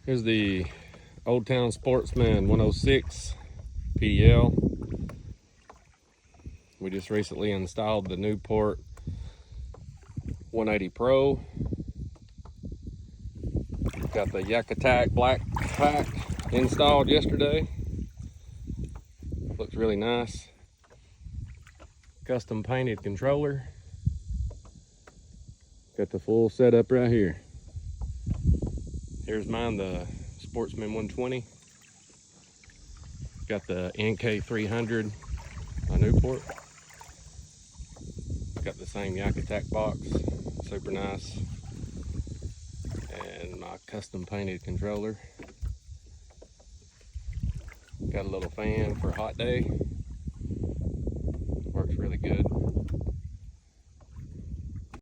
Here's the Old Town Sportsman 106 PDL. We just recently installed the Newport 180 Pro. Got the Yak Attack black pack installed yesterday. Looks really nice. Custom painted controller. Got the full setup right here. Here's mine, the Sportsman 120. Got the NK300 by Newport. Got the same Yak Attack box, super nice. And my custom painted controller. Got a little fan for a hot day. Works really good.